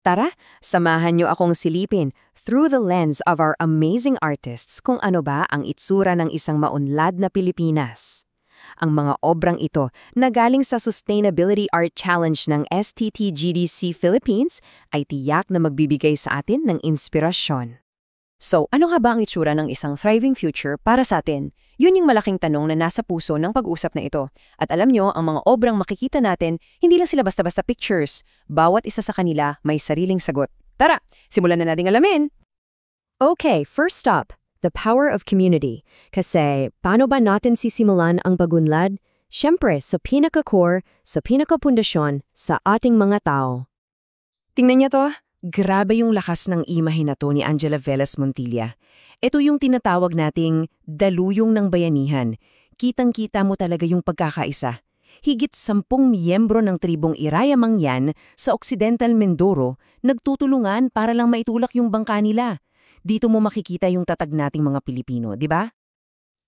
Tara, samahan niyo akong silipin through the lens of our amazing artists kung ano ba ang itsura ng isang maunlad na Pilipinas. Ang mga obrang ito na galing sa Sustainability Art Challenge ng STT-GDC Philippines ay tiyak na magbibigay sa atin ng inspirasyon. So, ano nga ba ang itsura ng isang thriving future para sa atin? Yun yung malaking tanong na nasa puso ng pag-usap na ito. At alam nyo, ang mga obrang makikita natin, hindi lang sila basta-basta pictures. Bawat isa sa kanila may sariling sagot. Tara, simulan na nating alamin! Okay, first stop, the power of community. Kasi, paano ba natin sisimulan ang pagunlad? Siyempre, sa pinaka-core, sa pinaka-pundasyon, sa ating mga tao. Tingnan niyo to. Grabe yung lakas ng imahe na to ni Angela Velez Montilla. Ito yung tinatawag nating daluyong ng bayanihan. Kitang-kita mo talaga yung pagkakaisa. Higit 10 miyembro ng tribong Iraya Mangyan sa Occidental Mindoro nagtutulungan para lang maitulak yung bangka nila. Dito mo makikita yung tatag nating mga Pilipino, di ba?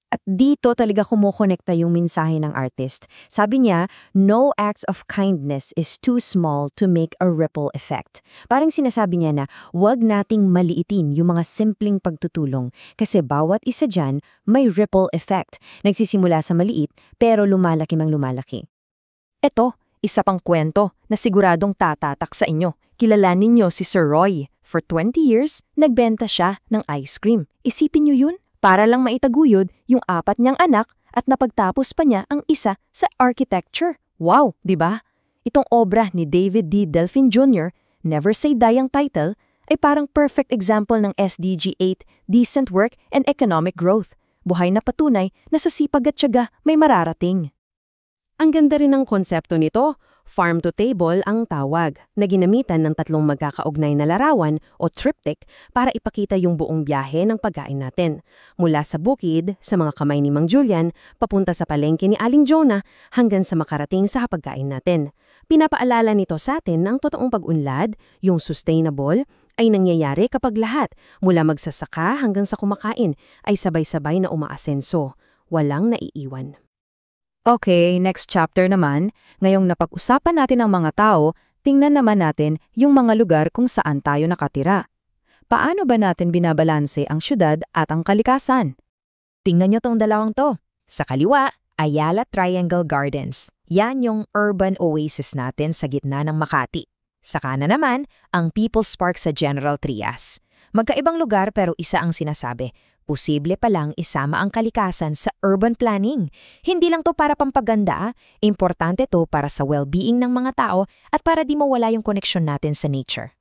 At dito talaga kumukonekta yung mensahe ng artist. Sabi niya, no acts of kindness is too small to make a ripple effect. Parang sinasabi niya na, huwag nating maliitin yung mga simpleng pagtutulong kasi bawat isa dyan may ripple effect. Nagsisimula sa maliit pero lumalaki mang lumalaki. Ito, isa pang kwento na siguradong tatatak sa inyo. Kilalanin niyo si Sir Roy. For 20 years, nagbenta siya ng ice cream. Isipin niyo yun? Para lang maitaguyod yung 4 niyang anak at napagtapos pa niya ang isa sa architecture. Wow, di ba? Itong obra ni David D. Delfin Jr., Never Say Die ang title, ay parang perfect example ng SDG 8, decent work and economic growth. Buhay na patunay na sa sipag at tiyaga may mararating. Ang ganda rin ng konsepto nito, farm to table ang tawag, na ginamitan ng 3 magkakaugnay na larawan o triptych para ipakita yung buong biyahe ng pagkain natin. Mula sa bukid, sa mga kamay ni Mang Julian, papunta sa palengke ni Aling Jonah, hanggang sa makarating sa hapagkain natin. Pinapaalala nito sa atin na ang totoong pag-unlad, yung sustainable, ay nangyayari kapag lahat, mula magsasaka hanggang sa kumakain, ay sabay-sabay na umaasenso. Walang naiiwan. Okay, next chapter naman. Ngayong napag-usapan natin ang mga tao, tingnan naman natin yung mga lugar kung saan tayo nakatira. Paano ba natin binabalanse ang syudad at ang kalikasan? Tingnan nyo tong dalawang to. Sa kaliwa, Ayala Triangle Gardens. Yan yung urban oasis natin sa gitna ng Makati. Sa kanan naman, ang People's Park sa General Trias. Magkaibang lugar pero isa ang sinasabi. Posible palang isama ang kalikasan sa urban planning. Hindi lang to para pampaganda, importante to para sa well-being ng mga tao at para di mawala yung connection natin sa nature.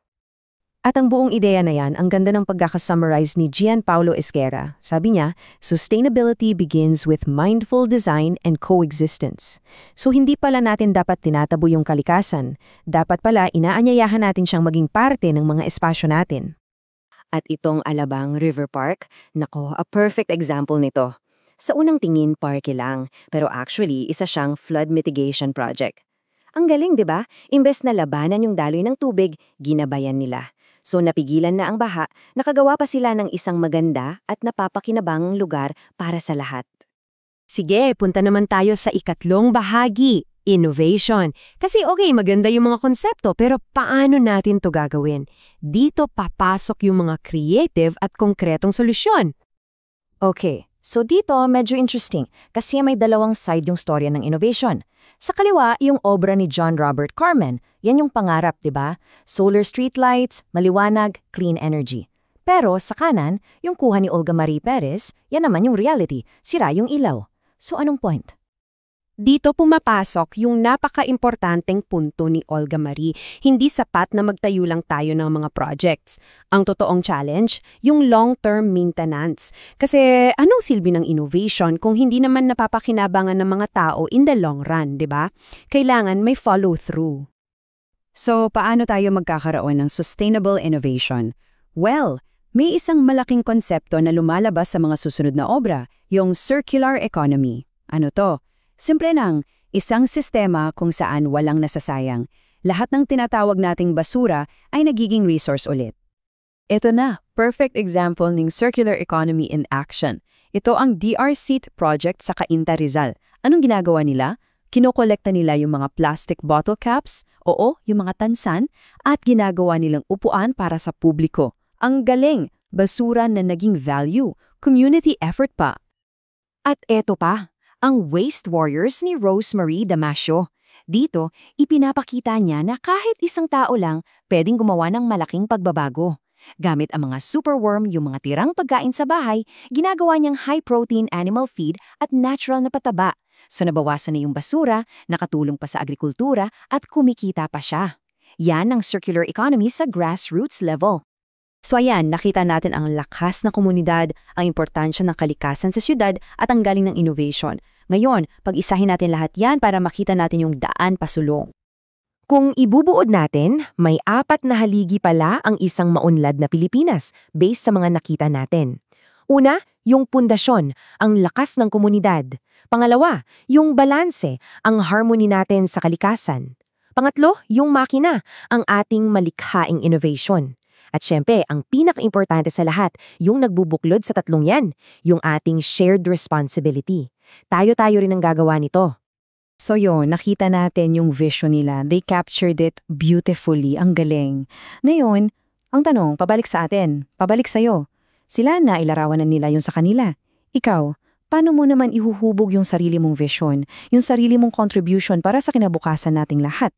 At ang buong ideya na yan, ang ganda ng pagkakasummarize ni Gianpaolo Esguerra. Sabi niya, sustainability begins with mindful design and coexistence. So hindi pala natin dapat tinatabo yung kalikasan. Dapat pala inaanyayahan natin siyang maging parte ng mga espasyo natin. At itong Alabang River Park, nako, a perfect example nito. Sa unang tingin, parke lang, pero actually, isa siyang flood mitigation project. Ang galing, di ba? Imbes na labanan yung daloy ng tubig, ginabayan nila. So napigilan na ang baha, nakagawa pa sila ng isang maganda at napapakinabangang lugar para sa lahat. Sige, punta naman tayo sa ikatlong bahagi. Innovation. Kasi okay, maganda yung mga konsepto, pero paano natin to gagawin? Dito papasok yung mga creative at konkretong solusyon. Okay, so dito medyo interesting kasi may dalawang side yung storya ng innovation. Sa kaliwa, yung obra ni John Robert Carmen. Yan yung pangarap, di ba? Solar streetlights, maliwanag, clean energy. Pero sa kanan, yung kuha ni Olga Marie Perez, yan naman yung reality, sira yung ilaw. So anong point? Dito pumapasok yung napaka-importanteng punto ni Olga Marie. Hindi sapat na magtayo lang tayo ng mga projects. Ang totoong challenge, yung long-term maintenance. Kasi anong silbi ng innovation kung hindi naman napapakinabangan ng mga tao in the long run, di ba? Kailangan may follow-through. So, paano tayo magkakaroon ng sustainable innovation? Well, may isang malaking konsepto na lumalabas sa mga susunod na obra, yung circular economy. Ano to? Simple lang, isang sistema kung saan walang nasasayang. Lahat ng tinatawag nating basura ay nagiging resource ulit. Ito na, perfect example ng circular economy in action. Ito ang DR Seat project sa Cainta Rizal. Anong ginagawa nila? Kinokolekta nila yung mga plastic bottle caps, oo, yung mga tansan, at ginagawa nilang upuan para sa publiko. Ang galing! Basura na naging value. Community effort pa. At eto pa, ang Waste Warriors ni Rosemary Damasio. Dito, ipinapakita niya na kahit isang tao lang pwedeng gumawa ng malaking pagbabago. Gamit ang mga superworm, yung mga tirang pagkain sa bahay, ginagawa niyang high-protein animal feed at natural na pataba. So nabawasan na yung basura, nakatulong pa sa agrikultura at kumikita pa siya. Yan ang circular economy sa grassroots level. So ayan, nakita natin ang lakas ng komunidad, ang importansya ng kalikasan sa syudad at ang galing ng innovation. Ngayon, pag-isahin natin lahat yan para makita natin yung daan pasulong. Kung ibubuod natin, may 4 na haligi pala ang isang maunlad na Pilipinas based sa mga nakita natin. Una, yung pundasyon, ang lakas ng komunidad. Pangalawa, yung balanse, ang harmony natin sa kalikasan. Pangatlo, yung makina, ang ating malikhaing innovation. At syempre, ang pinaka-importante sa lahat, yung nagbubuklod sa tatlong yan, yung ating shared responsibility. Tayo-tayo rin ang gagawa nito. So yun, nakita natin yung vision nila. They captured it beautifully. Ang galing. Ngayon, ang tanong, pabalik sa atin, pabalik sa'yo. Sila na ilarawan na nila yung sa kanila. Ikaw, paano mo naman ihuhubog yung sarili mong vision, yung sarili mong contribution para sa kinabukasan nating lahat?